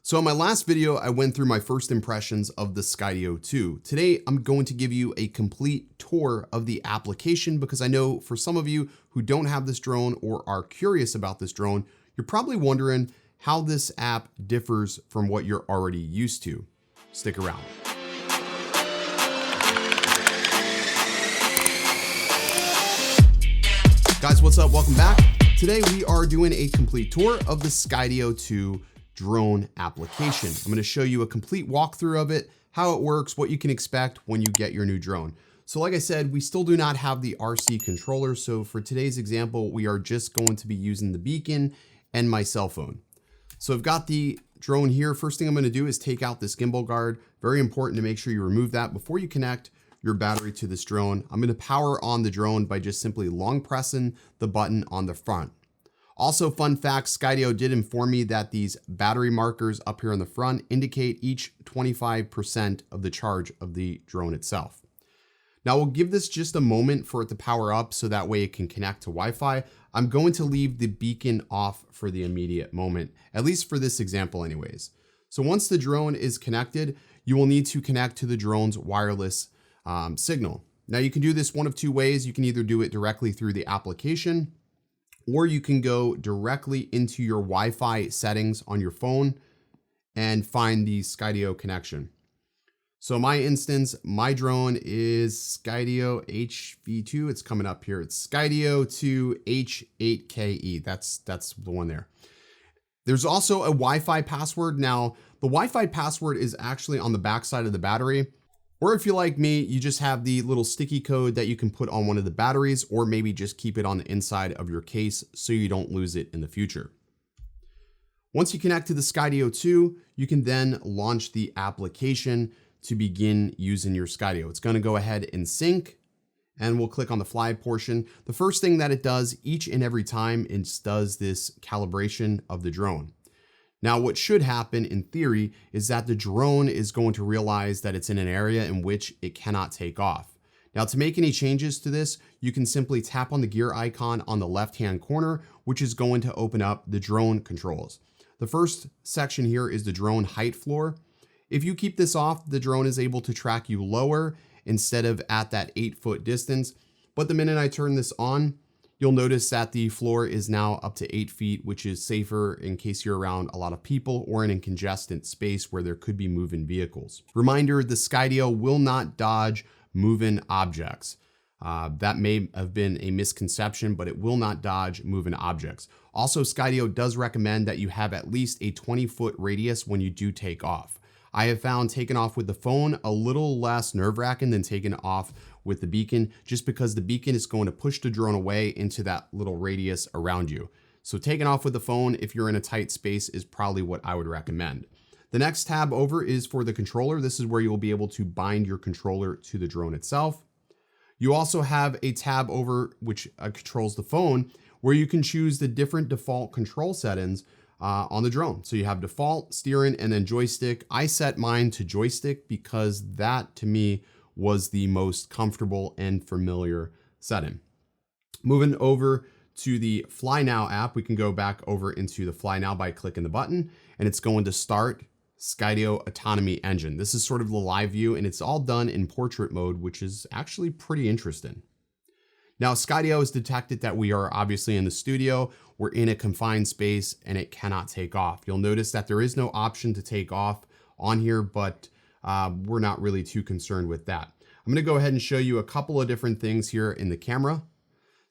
So in my last video, I went through my first impressions of the Skydio 2. Today, I'm going to give you a complete tour of the application because I know for some of you who don't have this drone or are curious about this drone, you're probably wondering how this app differs from what you're already used to. Stick around. Guys, what's up? Welcome back. Today, we are doing a complete tour of the Skydio 2 drone application. I'm going to show you a complete walkthrough of it, how it works, what you can expect when you get your new drone. So like I said, we still do not have the RC controller. So for today's example, we are just going to be using the beacon and my cell phone. So I've got the drone here. First thing I'm going to do is take out this gimbal guard. Very important to make sure you remove that before you connect your battery to this drone. I'm going to power on the drone by just simply long pressing the button on the front. Also, fun fact, Skydio did inform me that these battery markers up here on the front indicate each 25% of the charge of the drone itself. Now we'll give this just a moment for it to power up so that way it can connect to Wi-Fi. I'm going to leave the beacon off for the immediate moment, at least for this example anyways. So once the drone is connected, you will need to connect to the drone's wireless signal. Now you can do this one of two ways. You can either do it directly through the application, or you can go directly into your Wi-Fi settings on your phone and find the Skydio connection. So in my instance, my drone is Skydio HV2. It's coming up here. It's Skydio 2 H8KE. That's the one there. There's also a Wi-Fi password. Now, the Wi-Fi password is actually on the back side of the battery. Or if you're like me, you just have the little sticky code that you can put on one of the batteries, or maybe just keep it on the inside of your case so you don't lose it in the future. Once you connect to the Skydio 2, you can then launch the application to begin using your Skydio. It's going to go ahead and sync, and we'll click on the fly portion. The first thing that it does each and every time is does this calibration of the drone. Now, what should happen in theory is that the drone is going to realize that it's in an area in which it cannot take off. Now, to make any changes to this, you can simply tap on the gear icon on the left-hand corner, which is going to open up the drone controls. The first section here is the drone height floor. If you keep this off, the drone is able to track you lower instead of at that 8-foot distance. But the minute I turn this on, you'll notice that the floor is now up to 8 feet, which is safer in case you're around a lot of people or in a congested space where there could be moving vehicles. Reminder, the Skydio will not dodge moving objects. That may have been a misconception, but it will not dodge moving objects. Also, Skydio does recommend that you have at least a 20-foot radius when you do take off. I have found taking off with the phone a little less nerve-wracking than taking off with the beacon, just because the beacon is going to push the drone away into that little radius around you. So taking off with the phone, if you're in a tight space, is probably what I would recommend. The next tab over is for the controller. This is where you will be able to bind your controller to the drone itself. You also have a tab over which controls the phone, where you can choose the different default control settings on the drone. So you have default, steering, and then joystick. I set mine to joystick because that to me was the most comfortable and familiar setting. Moving over to the Fly Now app, we can go back over into the Fly Now by clicking the button, and it's going to start Skydio Autonomy Engine. This is sort of the live view, and it's all done in portrait mode, which is actually pretty interesting. Now, Skydio has detected that we are obviously in the studio, we're in a confined space, and it cannot take off. You'll notice that there is no option to take off on here, but we're not really too concerned with that. I'm going to go ahead and show you a couple of different things here in the camera.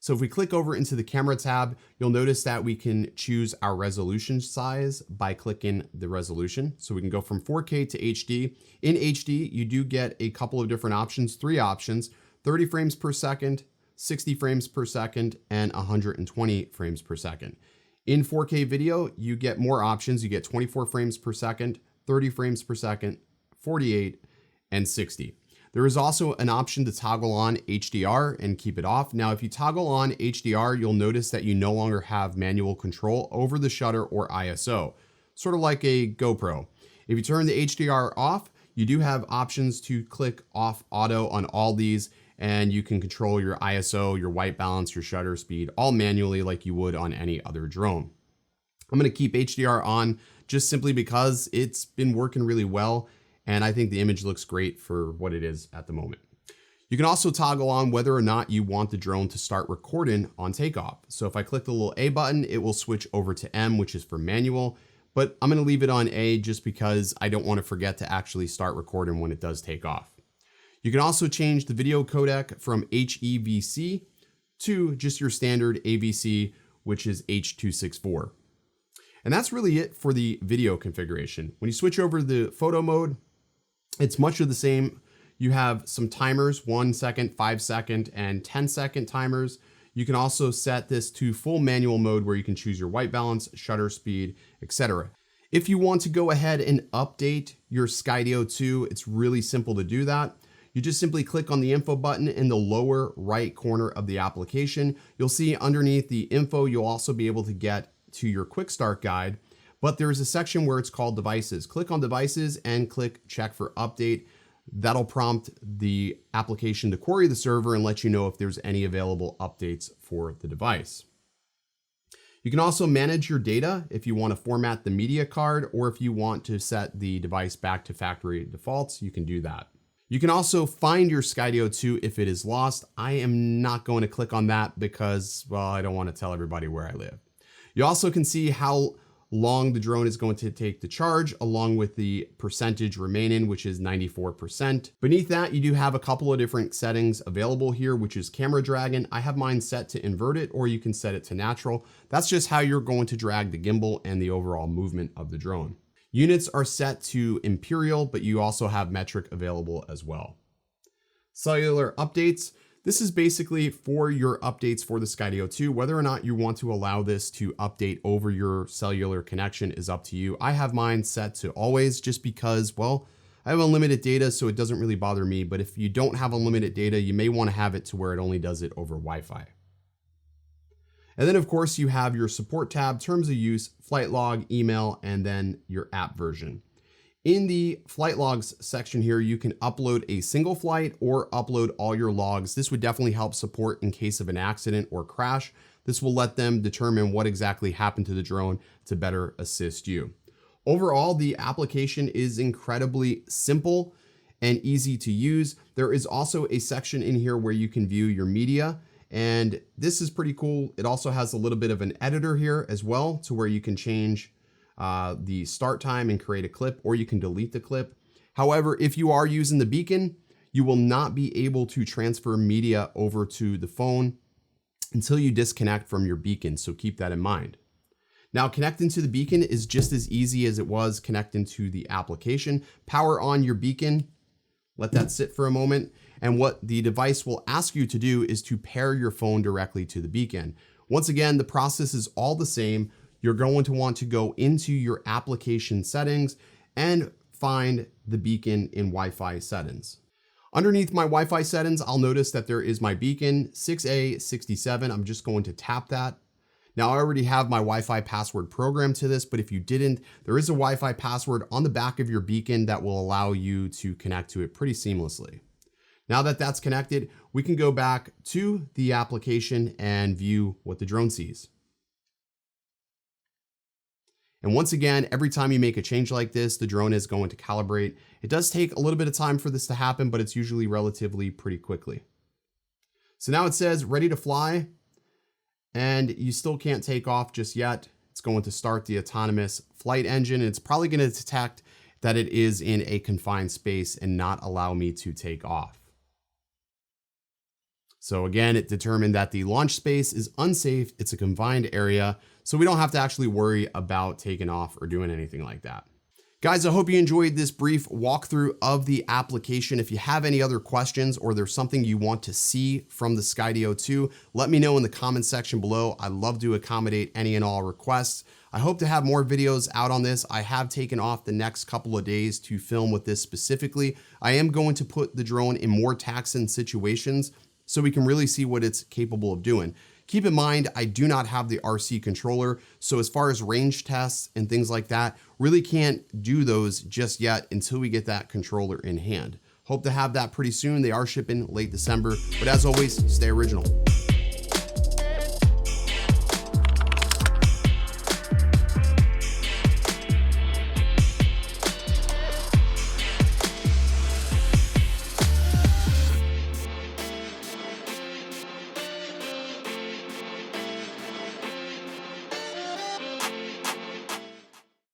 So if we click over into the camera tab, you'll notice that we can choose our resolution size by clicking the resolution. So we can go from 4K to HD. In HD, you do get a couple of different options, 3 options, 30 frames per second, 60 frames per second, and 120 frames per second. In 4K video, you get more options. You get 24 frames per second, 30 frames per second, 48, and 60. There is also an option to toggle on HDR and keep it off. Now, if you toggle on HDR, you'll notice that you no longer have manual control over the shutter or ISO, sort of like a GoPro. If you turn the HDR off, you do have options to click off auto on all these, and you can control your ISO, your white balance, your shutter speed, all manually like you would on any other drone. I'm going to keep HDR on just simply because it's been working really well. And I think the image looks great for what it is at the moment. You can also toggle on whether or not you want the drone to start recording on takeoff. So if I click the little A button, it will switch over to M, which is for manual, but I'm going to leave it on A just because I don't want to forget to actually start recording when it does take off. You can also change the video codec from HEVC to just your standard AVC, which is H.264. And that's really it for the video configuration. When you switch over to the photo mode, it's much of the same. You have some timers, 1 second, 5 second, and 10-second timers. You can also set this to full manual mode where you can choose your white balance, shutter speed, etc. If you want to go ahead and update your Skydio 2, it's really simple to do that. You just simply click on the info button in the lower right corner of the application. You'll see underneath the info, you'll also be able to get to your quick start guide, but there's a section where it's called devices. Click on devices and click check for update. That'll prompt the application to query the server and let you know if there's any available updates for the device. You can also manage your data if you want to format the media card, or if you want to set the device back to factory defaults, you can do that. You can also find your Skydio 2 if it is lost. I am not going to click on that because, well, I don't want to tell everybody where I live. You also can see how long the drone is going to take to charge, along with the percentage remaining, which is 94%. Beneath that, you do have a couple of different settings available here, which is camera dragging. I have mine set to inverted, or you can set it to natural. That's just how you're going to drag the gimbal and the overall movement of the drone. Units are set to imperial, but you also have metric available as well. Cellular updates. This is basically for your updates for the Skydio 2. Whether or not you want to allow this to update over your cellular connection is up to you. I have mine set to always just because, well, I have unlimited data, so it doesn't really bother me. But if you don't have unlimited data, you may want to have it to where it only does it over Wi-Fi. And then of course you have your support tab, terms of use, flight log, email, and then your app version. In the flight logs section here, you can upload a single flight or upload all your logs. This would definitely help support in case of an accident or crash. This will let them determine what exactly happened to the drone to better assist you. Overall, the application is incredibly simple and easy to use. There is also a section in here where you can view your media, and this is pretty cool. It also has a little bit of an editor here as well, to where you can change the start time and create a clip, or you can delete the clip. However, if you are using the beacon, you will not be able to transfer media over to the phone until you disconnect from your beacon. So keep that in mind. Now, connecting to the beacon is just as easy as it was connecting to the application. Power on your beacon, let that sit for a moment. And what the device will ask you to do is to pair your phone directly to the beacon. Once again, the process is all the same. You're going to want to go into your application settings and find the beacon in Wi-Fi settings. Underneath my Wi-Fi settings, I'll notice that there is my beacon 6A67. I'm just going to tap that. Now I already have my Wi-Fi password programmed to this, but if you didn't, there is a Wi-Fi password on the back of your beacon that will allow you to connect to it pretty seamlessly. Now that that's connected, we can go back to the application and view what the drone sees. And once again, every time you make a change like this, the drone is going to calibrate. It does take a little bit of time for this to happen, but it's usually relatively pretty quickly. So now it says ready to fly, and you still can't take off just yet. It's going to start the autonomous flight engine, and it's probably going to detect that it is in a confined space and not allow me to take off. So again, it determined that the launch space is unsafe. It's a confined area, so we don't have to actually worry about taking off or doing anything like that. Guys, I hope you enjoyed this brief walkthrough of the application. If you have any other questions or there's something you want to see from the Skydio 2, let me know in the comments section below. I love to accommodate any and all requests. I hope to have more videos out on this. I have taken off the next couple of days to film with this specifically. I am going to put the drone in more taxing situations so we can really see what it's capable of doing. Keep in mind, I do not have the RC controller, so as far as range tests and things like that, really can't do those just yet until we get that controller in hand. Hope to have that pretty soon. They are shipping late December, but as always, stay original.